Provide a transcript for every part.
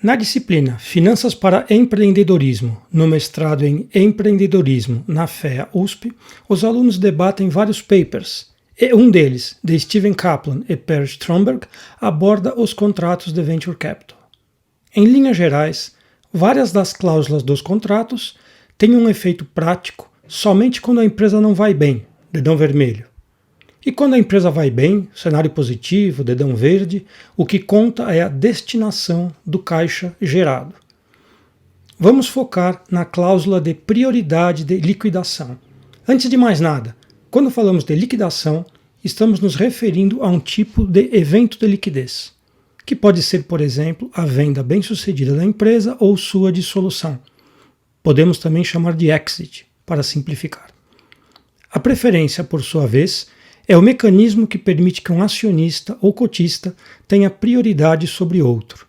Na disciplina Finanças para Empreendedorismo, no mestrado em Empreendedorismo na FEA USP, os alunos debatem vários papers, e um deles, de Steven Kaplan e Per Stromberg, aborda os contratos de Venture Capital. Em linhas gerais, várias das cláusulas dos contratos têm um efeito prático somente quando a empresa não vai bem, dedão vermelho. E quando a empresa vai bem, cenário positivo, dedão verde, o que conta é a destinação do caixa gerado. Vamos focar na cláusula de prioridade de liquidação. Antes de mais nada, quando falamos de liquidação, estamos nos referindo a um tipo de evento de liquidez, que pode ser, por exemplo, a venda bem-sucedida da empresa ou sua dissolução. Podemos também chamar de exit, para simplificar. A preferência, por sua vez, é o mecanismo que permite que um acionista ou cotista tenha prioridade sobre outro.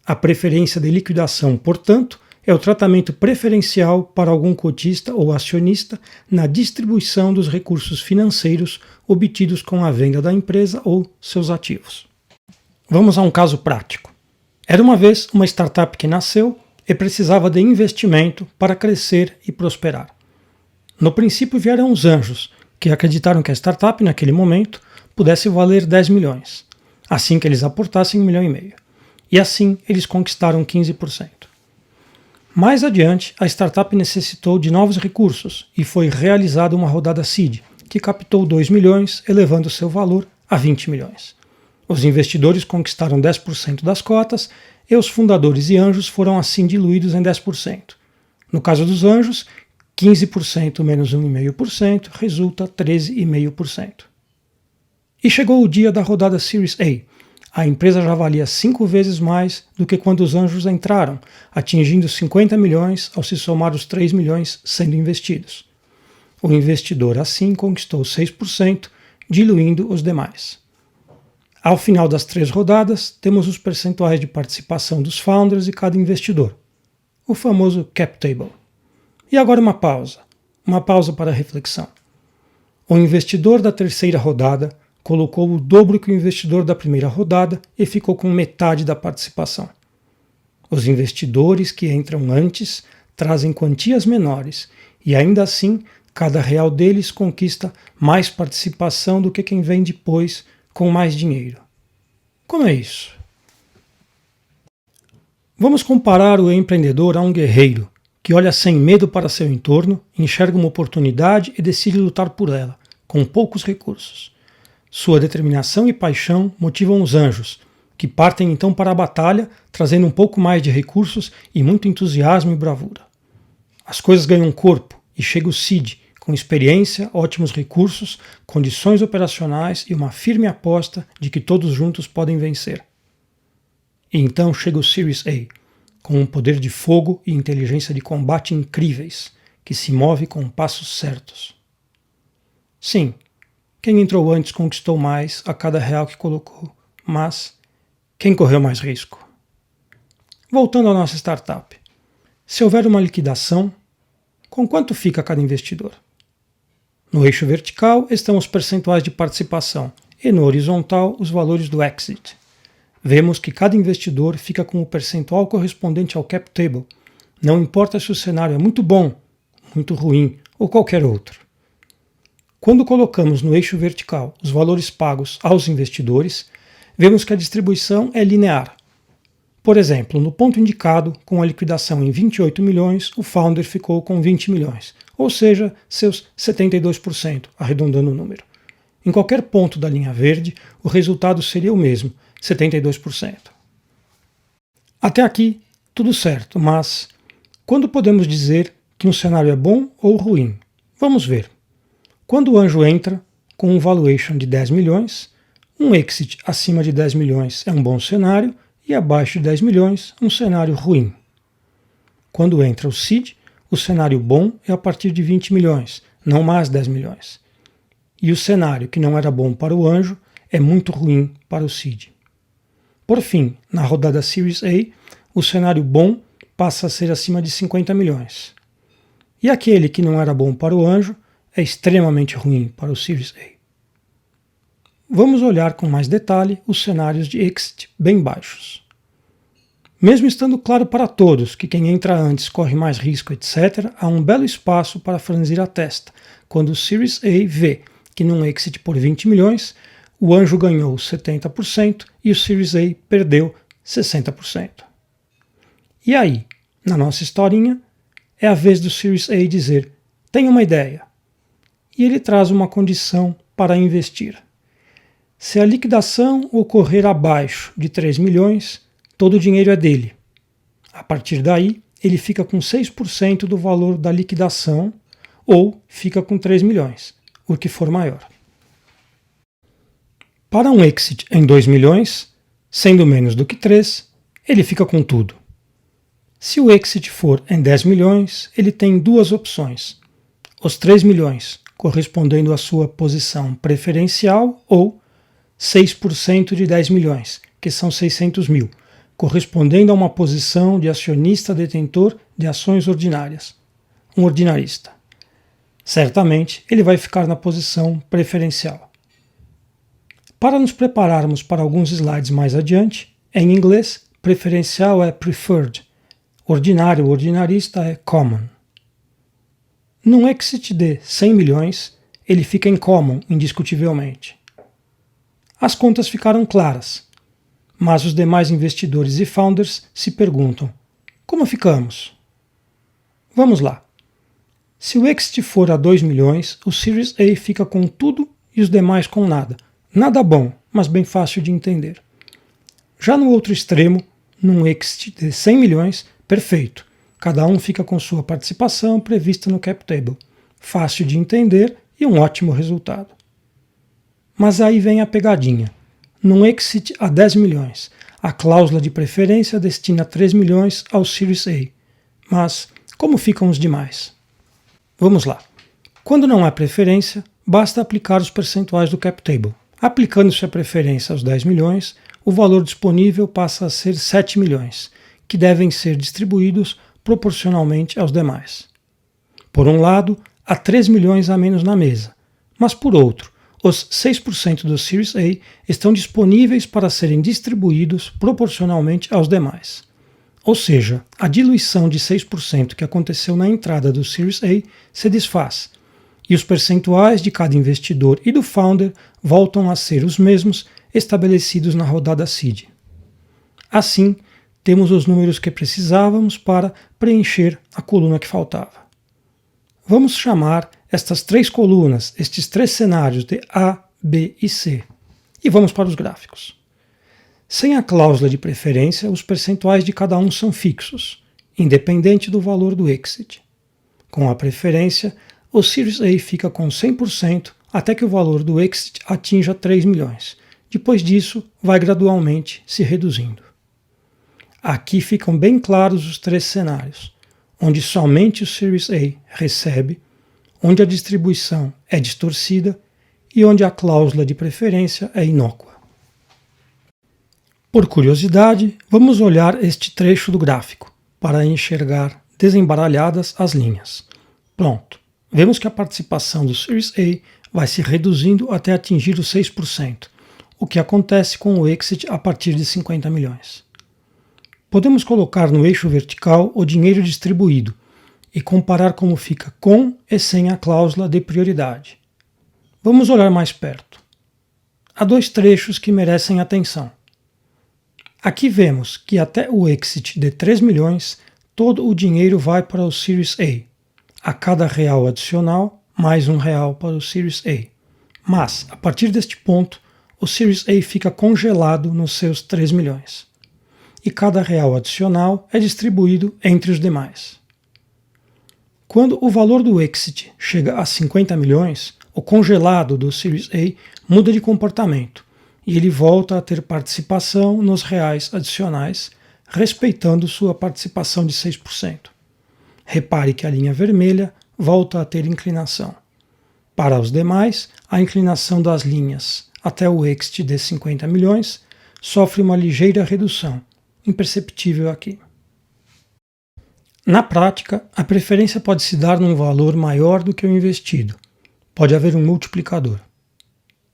A preferência de liquidação, portanto, é o tratamento preferencial para algum cotista ou acionista na distribuição dos recursos financeiros obtidos com a venda da empresa ou seus ativos. Vamos a um caso prático. Era uma vez uma startup que nasceu e precisava de investimento para crescer e prosperar. No princípio vieram os anjos, que acreditaram que a startup, naquele momento, pudesse valer 10 milhões, assim que eles aportassem 1,5 milhão. E assim eles conquistaram 15%. Mais adiante, a startup necessitou de novos recursos e foi realizada uma rodada seed, que captou 2 milhões, elevando seu valor a 20 milhões. Os investidores conquistaram 10% das cotas e os fundadores e anjos foram assim diluídos em 10%. No caso dos anjos, 15% menos 1,5% resulta 13,5%. E chegou o dia da rodada Series A. A empresa já valia 5 vezes mais do que quando os anjos entraram, atingindo 50 milhões ao se somar os 3 milhões sendo investidos. O investidor assim conquistou 6%, diluindo os demais. Ao final das 3 rodadas, temos os percentuais de participação dos founders e cada investidor, o famoso cap table. E agora uma pausa para reflexão. O investidor da terceira rodada colocou o dobro que o investidor da primeira rodada e ficou com metade da participação. Os investidores que entram antes trazem quantias menores e ainda assim cada real deles conquista mais participação do que quem vem depois com mais dinheiro. Como é isso? Vamos comparar o empreendedor a um guerreiro que olha sem medo para seu entorno, enxerga uma oportunidade e decide lutar por ela, com poucos recursos. Sua determinação e paixão motivam os anjos, que partem então para a batalha, trazendo um pouco mais de recursos e muito entusiasmo e bravura. As coisas ganham corpo e chega o seed, com experiência, ótimos recursos, condições operacionais e uma firme aposta de que todos juntos podem vencer. E então chega o Series A, com um poder de fogo e inteligência de combate incríveis, que se move com passos certos. Sim, quem entrou antes conquistou mais a cada real que colocou, mas quem correu mais risco? Voltando à nossa startup, se houver uma liquidação, com quanto fica cada investidor? No eixo vertical estão os percentuais de participação e no horizontal os valores do exit. Vemos que cada investidor fica com o percentual correspondente ao cap table, não importa se o cenário é muito bom, muito ruim ou qualquer outro. Quando colocamos no eixo vertical os valores pagos aos investidores, vemos que a distribuição é linear. Por exemplo, no ponto indicado, com a liquidação em 28 milhões, o founder ficou com 20 milhões, ou seja, seus 72%, arredondando o número. Em qualquer ponto da linha verde, o resultado seria o mesmo, 72%. Até aqui, tudo certo, mas quando podemos dizer que um cenário é bom ou ruim? Vamos ver. Quando o anjo entra com um valuation de 10 milhões, um exit acima de 10 milhões é um bom cenário e abaixo de 10 milhões, um cenário ruim. Quando entra o seed, o cenário bom é a partir de 20 milhões, não mais 10 milhões. E o cenário que não era bom para o anjo é muito ruim para o seed. Por fim, na rodada Series A, o cenário bom passa a ser acima de 50 milhões. E aquele que não era bom para o anjo é extremamente ruim para o Series A. Vamos olhar com mais detalhe os cenários de exit bem baixos. Mesmo estando claro para todos que quem entra antes corre mais risco, etc., há um belo espaço para franzir a testa, quando o Series A vê que num exit por 20 milhões, o anjo ganhou 70% e o Series A perdeu 60%. E aí, na nossa historinha, é a vez do Series A dizer: tenho uma ideia. E ele traz uma condição para investir. Se a liquidação ocorrer abaixo de 3 milhões, todo o dinheiro é dele. A partir daí, ele fica com 6% do valor da liquidação ou fica com 3 milhões, o que for maior. Para um exit em 2 milhões, sendo menos do que 3, ele fica com tudo. Se o exit for em 10 milhões, ele tem duas opções. Os 3 milhões, correspondendo à sua posição preferencial, ou 6% de 10 milhões, que são 600 mil, correspondendo a uma posição de acionista detentor de ações ordinárias, um ordinarista. Certamente, ele vai ficar na posição preferencial. Para nos prepararmos para alguns slides mais adiante, em inglês, preferencial é preferred, ordinário ou ordinarista é common. Num exit de 100 milhões, ele fica em common, indiscutivelmente. As contas ficaram claras, mas os demais investidores e founders se perguntam: como ficamos? Vamos lá. Se o exit for a 2 milhões, o Series A fica com tudo e os demais com nada. Nada bom, mas bem fácil de entender. Já no outro extremo, num exit de 100 milhões, perfeito. Cada um fica com sua participação prevista no cap table. Fácil de entender e um ótimo resultado. Mas aí vem a pegadinha. Num exit a 10 milhões, a cláusula de preferência destina 3 milhões ao Series A. Mas como ficam os demais? Vamos lá. Quando não há preferência, basta aplicar os percentuais do cap table. Aplicando-se a preferência aos 10 milhões, o valor disponível passa a ser 7 milhões, que devem ser distribuídos proporcionalmente aos demais. Por um lado, há 3 milhões a menos na mesa, mas por outro, os 6% do Series A estão disponíveis para serem distribuídos proporcionalmente aos demais. Ou seja, a diluição de 6% que aconteceu na entrada do Series A se desfaz, e os percentuais de cada investidor e do founder voltam a ser os mesmos estabelecidos na rodada seed. Assim, temos os números que precisávamos para preencher a coluna que faltava. Vamos chamar estas 3 colunas, estes 3 cenários de A, B e C. E vamos para os gráficos. Sem a cláusula de preferência, os percentuais de cada um são fixos, independente do valor do exit. Com a preferência, o Series A fica com 100% até que o valor do exit atinja 3 milhões. Depois disso, vai gradualmente se reduzindo. Aqui ficam bem claros os 3 cenários, onde somente o Series A recebe, onde a distribuição é distorcida e onde a cláusula de preferência é inócua. Por curiosidade, vamos olhar este trecho do gráfico para enxergar desembaralhadas as linhas. Pronto, vemos que a participação do Series A vai se reduzindo até atingir os 6%, o que acontece com o exit a partir de 50 milhões. Podemos colocar no eixo vertical o dinheiro distribuído e comparar como fica com e sem a cláusula de prioridade. Vamos olhar mais perto. Há 2 trechos que merecem atenção. Aqui vemos que até o exit de 3 milhões, todo o dinheiro vai para o Series A. A cada real adicional, mais R$1 para o Series A. Mas, a partir deste ponto, o Series A fica congelado nos seus 3 milhões. E cada real adicional é distribuído entre os demais. Quando o valor do exit chega a 50 milhões, o congelado do Series A muda de comportamento e ele volta a ter participação nos reais adicionais, respeitando sua participação de 6%. Repare que a linha vermelha volta a ter inclinação. Para os demais, a inclinação das linhas até o exit de 50 milhões sofre uma ligeira redução, imperceptível aqui. Na prática, a preferência pode se dar num valor maior do que o investido. Pode haver um multiplicador.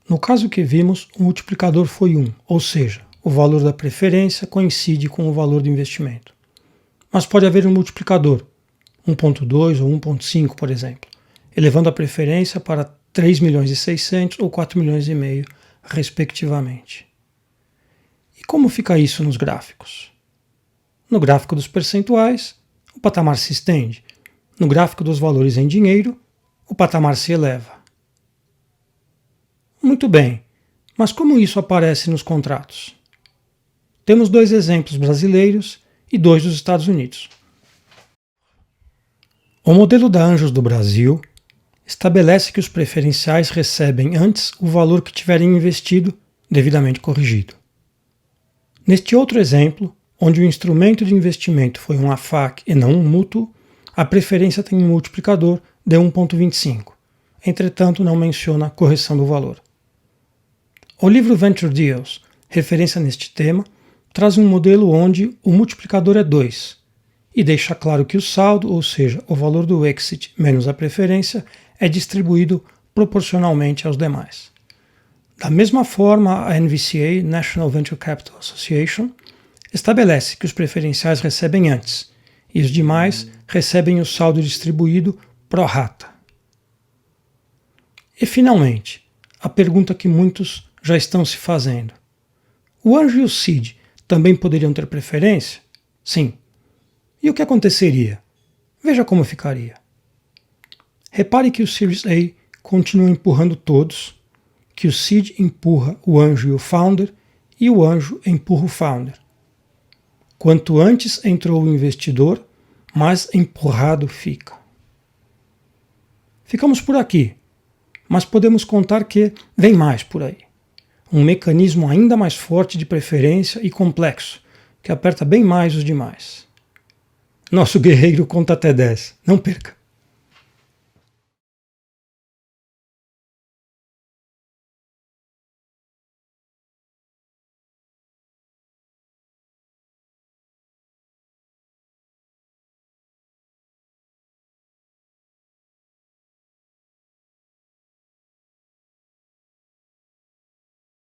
No caso que vimos, o multiplicador foi 1, ou seja, o valor da preferência coincide com o valor do investimento. Mas pode haver um multiplicador, 1,2 ou 1,5, por exemplo, elevando a preferência para 3 milhões e 600 ou 4 milhões e meio, respectivamente. E como fica isso nos gráficos? No gráfico dos percentuais, o patamar se estende. No gráfico dos valores em dinheiro, o patamar se eleva. Muito bem, mas como isso aparece nos contratos? Temos 2 exemplos brasileiros e 2 dos Estados Unidos. O modelo da Anjos do Brasil estabelece que os preferenciais recebem antes o valor que tiverem investido, devidamente corrigido. Neste outro exemplo, onde o instrumento de investimento foi um AFAC e não um mútuo, a preferência tem um multiplicador de 1,25. Entretanto, não menciona a correção do valor. O livro Venture Deals, referência neste tema, traz um modelo onde o multiplicador é 2 e deixa claro que o saldo, ou seja, o valor do exit menos a preferência, é distribuído proporcionalmente aos demais. Da mesma forma, a NVCA, National Venture Capital Association, estabelece que os preferenciais recebem antes e os demais recebem o saldo distribuído pro rata. E finalmente, a pergunta que muitos já estão se fazendo. O anjo e o seed também poderiam ter preferência? Sim. E o que aconteceria? Veja como ficaria. Repare que o Series A continua empurrando todos, que o seed empurra o anjo e o founder, e o anjo empurra o founder. Quanto antes entrou o investidor, mais empurrado fica. Ficamos por aqui, mas podemos contar que vem mais por aí. Um mecanismo ainda mais forte de preferência e complexo, que aperta bem mais os demais. Nosso guerreiro conta até 10. Não perca!